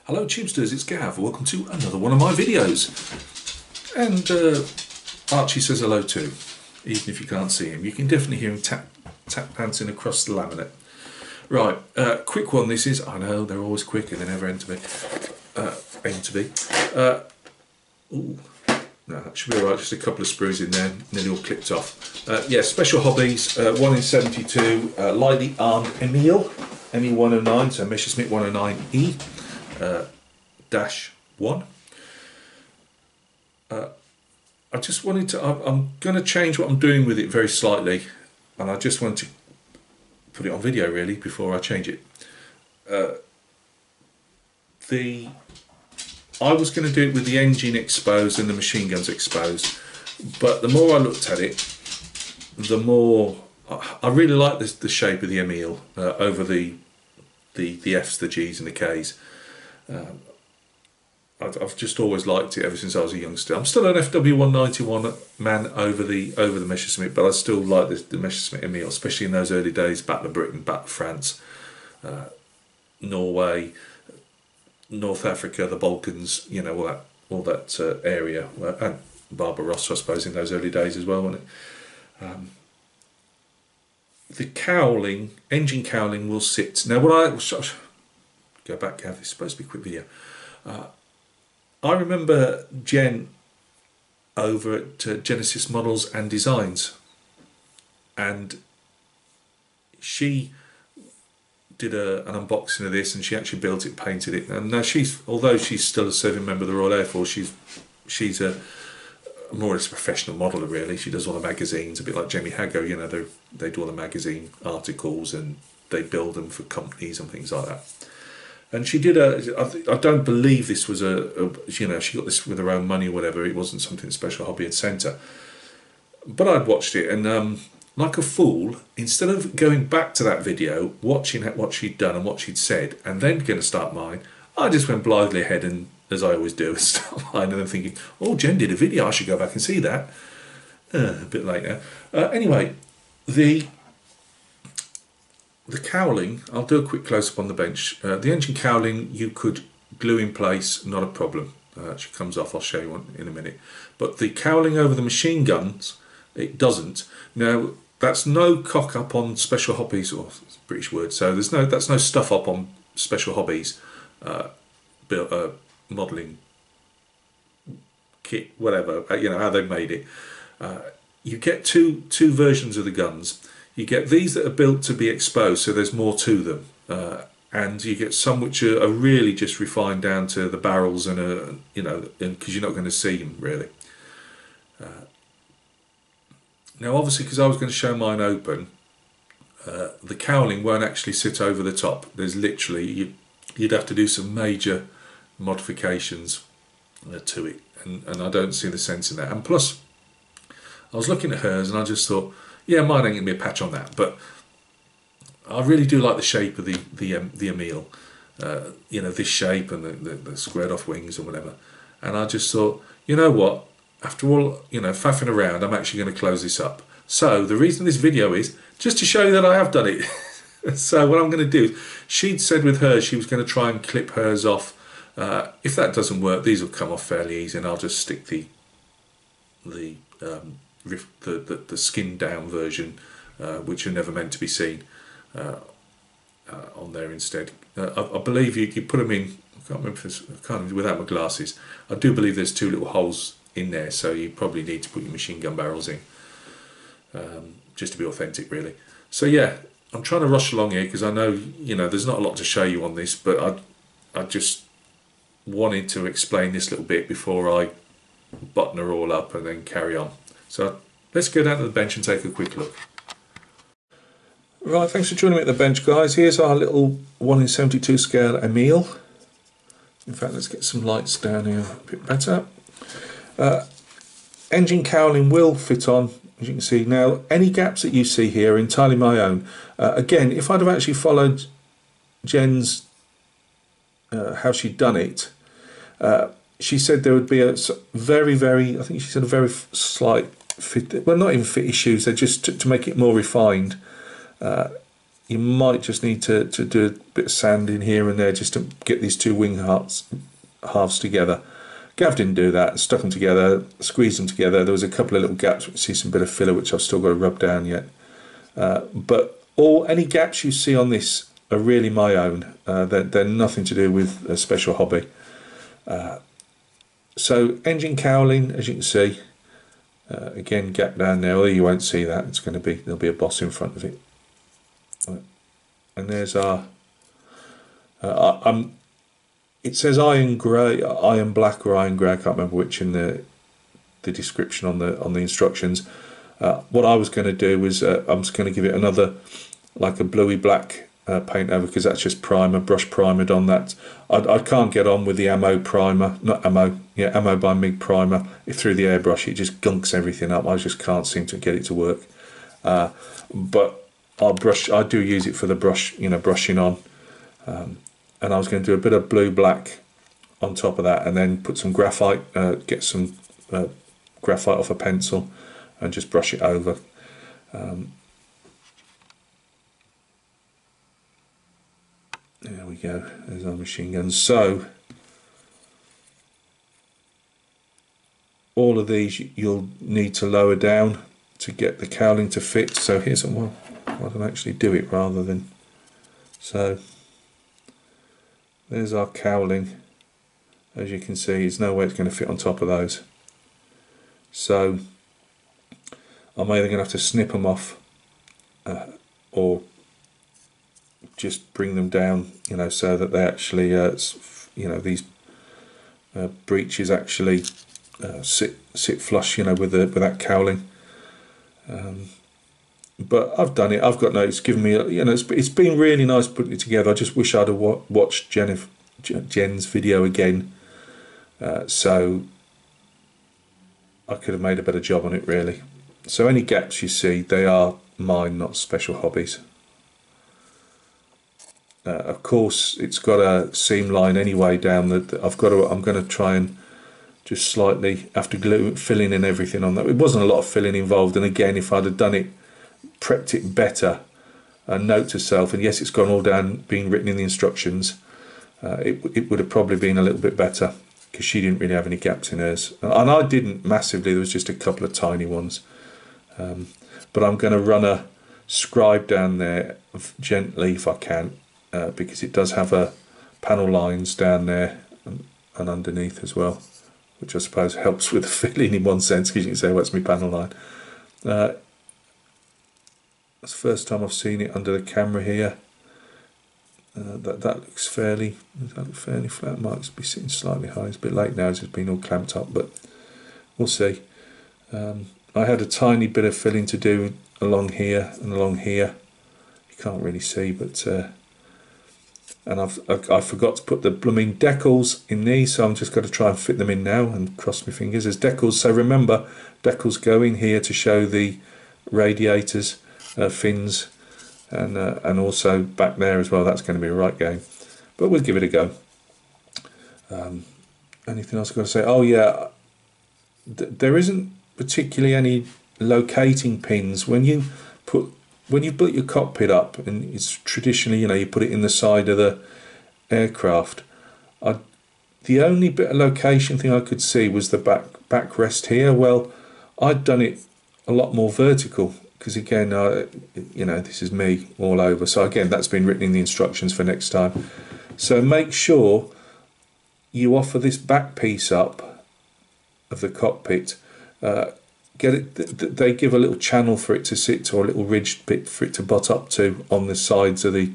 Hello Tubesters, it's Gav. Welcome to another one of my videos. And Archie says hello too, even if you can't see him. You can definitely hear him tap dancing across the laminate. Right, quick one this is. I know, they're always quick and they never aim to be. Ooh, no, that should be alright, just a couple of screws in there, nearly all clipped off. Yeah, special hobbies, 1 in 72, lightly armed Emile, ME109, so Messerschmitt ME109 -1. I just wanted to, I'm going to change what I'm doing with it very slightly, and I just want to put it on video really before I change it. I was going to do it with the engine exposed and the machine guns exposed, but the more I looked at it, the more I really like the shape of the Emile over the F's, the G's and the K's. I've just always liked it ever since I was a youngster. I'm still an FW191 man over the Messerschmitt, but I still like the Messerschmitt Emile, especially in those early days, Battle of Britain, Battle of France, Norway, North Africa, the Balkans, you know, all that area, and Barbarossa, I suppose, in those early days as well, wasn't it? The cowling, engine cowling, will sit. Now, go back, Gav. It's supposed to be a quick video. I remember Jen over at Genesis Models and Designs, and she did an unboxing of this, and she actually built it, painted it. And now although she's still a serving member of the Royal Air Force, she's a more or less a professional modeler really. She does all the magazines, a bit like Jamie Haggo, you know, they do all the magazine articles and they build them for companies and things like that. And she did I don't believe this was you know, she got this with her own money or whatever. It wasn't something Special Hobby had sent her. But I'd watched it, and like a fool, instead of going back to that video, watching what she'd done and what she'd said, and then going to start mine, I just went blithely ahead, and as I always do, start mine, and then thinking, oh, Jen did a video, I should go back and see that. A bit late now. Anyway, the cowling, I'll do a quick close-up on the bench. The engine cowling you could glue in place, not a problem. She comes off, I'll show you one in a minute. But the cowling over the machine guns, it doesn't. Now, that's no cock-up on Special Hobbies, or it's a British word, so that's no stuff-up on Special Hobbies modelling kit, whatever, you know, how they've made it. You get two versions of the guns. You get these that are built to be exposed, so there's more to them, and you get some which are really just refined down to the barrels, and you know, because you're not going to see them really. Now, obviously, because I was going to show mine open, the cowling won't actually sit over the top. There's literally you'd have to do some major modifications to it, and I don't see the sense in that. And plus, I was looking at hers, and I just thought, yeah, mine ain't gonna be a patch on that, but I really do like the shape of the Emile. You know, this shape and the squared off wings and whatever. And I just thought, you know what? After all, you know, faffing around, I'm actually going to close this up. So the reason this video is just to show you that I have done it. So what I'm going to do, she'd said with hers she was going to try and clip hers off. If that doesn't work, these will come off fairly easy, and I'll just stick the skinned down version, which are never meant to be seen, on there instead. I believe you put them in. I can't remember if I can't remember without my glasses. I do believe there's two little holes in there, so you probably need to put your machine gun barrels in, just to be authentic really. So yeah, I'm trying to rush along here because I know, you know, there's not a lot to show you on this, but I just wanted to explain this little bit before I button her all up and then carry on. So let's go down to the bench and take a quick look. Right, thanks for joining me at the bench, guys. Here's our little 1 in 72 scale Emile. In fact, let's get some lights down here a bit better. Engine cowling will fit on, as you can see. Now, any gaps that you see here are entirely my own. Again, if I'd have actually followed Jen's, how she'd done it, she said there would be a very, I think she said a very slight fit, well, not even fit issues, they're just to make it more refined. you might just need to do a bit of sanding here and there just to get these two wing halves together. Gav didn't do that, stuck them together, squeezed them together. There was a couple of little gaps, you see some bit of filler which I've still got to rub down yet. But any gaps you see on this are really my own. They're nothing to do with a special hobby. So engine cowling, as you can see, again gap down there, although you won't see that, there'll be a boss in front of it. And there's our, it says iron grey, iron black or iron grey, I can't remember which in the description on the instructions. What I was going to do was I'm just going to give it another, like a bluey black paint over, because that's just primer, brush primered on that. I can't get on with the ammo primer, not ammo, yeah, ammo by MIG primer. Through the airbrush it just gunks everything up. I just can't seem to get it to work. But I do use it for the brush, brushing on. And I was going to do a bit of blue black on top of that, and then put some graphite, get some graphite off a pencil, and just brush it over. There we go, there's our machine guns. So all of these you'll need to lower down to get the cowling to fit. So here's well, I don't actually do it rather than, so there's our cowling. As you can see, there's no way it's going to fit on top of those. So I'm either going to have to snip them off or just bring them down, so that they actually, these breeches actually sit flush, with that cowling. But I've done it. I've got no. It's given me, it's been really nice putting it together. I just wish I'd have watched Jen's video again, so I could have made a better job on it, really. So any gaps you see, they are mine, not special hobbies. Of course, it's got a seam line anyway down that I'm going to try and just slightly, after filling in everything on that. It wasn't a lot of filling involved, and again, if I'd have done it, prepped it better, and note to self, and yes, it's gone all down, being written in the instructions, it would have probably been a little bit better, because she didn't really have any gaps in hers, and I didn't massively. There was just a couple of tiny ones, but I'm going to run a scribe down there gently if I can, because it does have a panel lines down there and underneath as well, which I suppose helps with the filling in one sense, because you can say, what's my panel line? That's the first time I've seen it under the camera here. That looks fairly flat. Might be sitting slightly high. It's a bit late now, it's been all clamped up, but we'll see. I had a tiny bit of filling to do along here and along here. You can't really see, but and I forgot to put the blooming decals in these, so I'm just going to try and fit them in now and cross my fingers. There's decals, so remember, decals go in here to show the radiators, fins, and also back there as well. That's going to be a right game, but we'll give it a go. Anything else I've got to say? Oh yeah, there isn't particularly any locating pins when you put your cockpit up, and it's traditionally, you put it in the side of the aircraft. The only bit of location thing I could see was the backrest here. Well, I'd done it a lot more vertical, because again, this is me all over. So again, that's been written in the instructions for next time. So make sure you offer this back piece up of the cockpit. Get it. They give a little channel for it to sit, or a little ridged bit for it to butt up to on the sides of the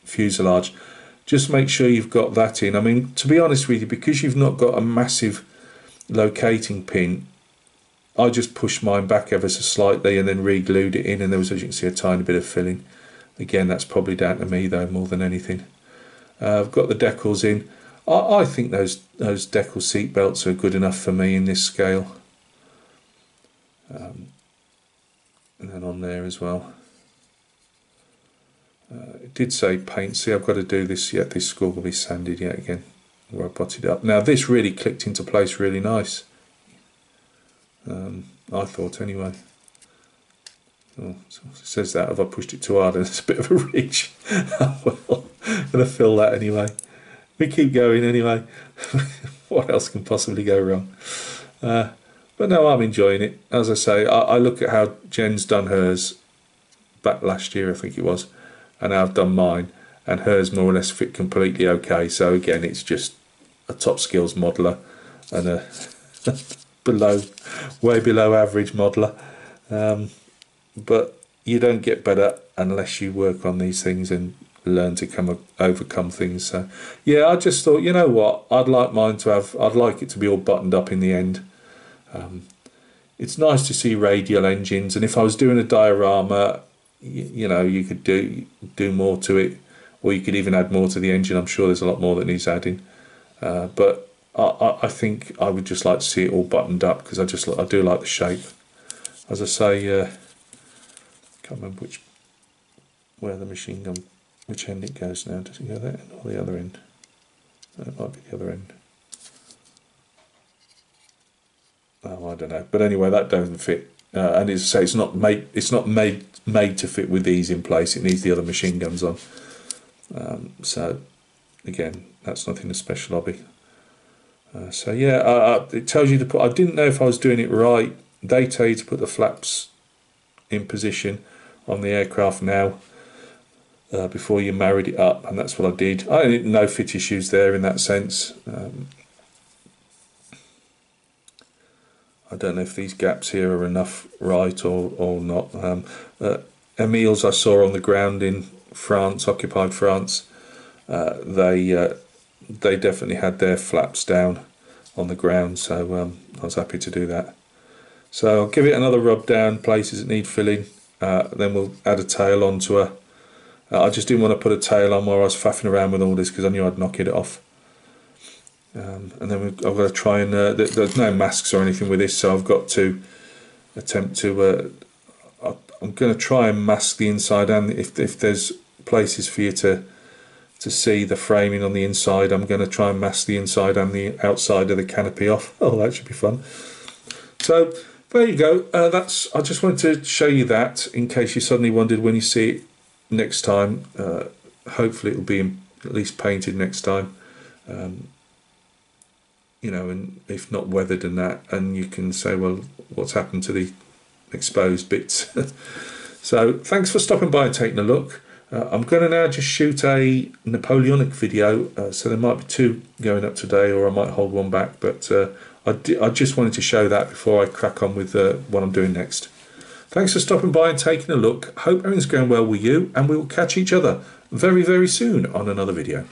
fuselage. Just make sure you've got that in. I mean, to be honest with you, because you've not got a massive locating pin, I just pushed mine back ever so slightly and then re-glued it in, and there was, as you can see, a tiny bit of filling. Again, that's probably down to me though, more than anything. I've got the decals in. I think those decal seat belts are good enough for me in this scale. And then on there as well. It did say paint. See, I've got to do this yet. This score will be sanded yet again, where I potted up. Now this really clicked into place really nice. I thought anyway. Oh, so it says that, have I pushed it too hard and it's a bit of a reach? Oh, well, I'm going to fill that anyway. We keep going anyway. What else can possibly go wrong? But no, I'm enjoying it. As I say, I look at how Jen's done hers back last year, I think it was, and how I've done mine, and hers more or less fit completely okay. So again, it's just a top skills modeler and a way below average modeler. But you don't get better unless you work on these things and learn to overcome things. So yeah, I just thought, you know what, I'd like it to be all buttoned up in the end. It's nice to see radial engines, and if I was doing a diorama, you know, you could do more to it, or you could even add more to the engine. I'm sure there's a lot more that needs adding, but I think I would just like to see it all buttoned up, because I do like the shape. As I say, can't remember where the machine gun, which end it goes now. Does it go that end or the other end? It might be the other end. Oh, I don't know. But anyway, that doesn't fit. And as I say, it's not made to fit with these in place. It needs the other machine guns on. So again, that's nothing a special hobby. So yeah, it tells you to put. I didn't know if I was doing it right. They tell you to put the flaps in position on the aircraft now before you married it up, and that's what I did. I didn't know fit issues there in that sense. I don't know if these gaps here are enough right or not. Emile's I saw on the ground in France, occupied France, they definitely had their flaps down on the ground, so I was happy to do that. So I'll give it another rub down places that need filling, then we'll add a tail onto her. I just didn't want to put a tail on while I was faffing around with all this, because I knew I'd knock it off. And then I've got to try and, there's no masks or anything with this, so I've got to attempt to, I'm going to try and mask the inside, and if there's places for you to see the framing on the inside, I'm going to try and mask the inside and the outside of the canopy off. Oh, that should be fun. So there you go. I just wanted to show you that in case you suddenly wondered when you see it next time. Hopefully it'll be at least painted next time. You know, and if not weathered and that, and you can say, well, what's happened to the exposed bits? So thanks for stopping by and taking a look. I'm going to now just shoot a Napoleonic video, so there might be two going up today, or I might hold one back, but I just wanted to show that before I crack on with what I'm doing next. Thanks for stopping by and taking a look. Hope everything's going well with you, and we will catch each other very, very soon on another video.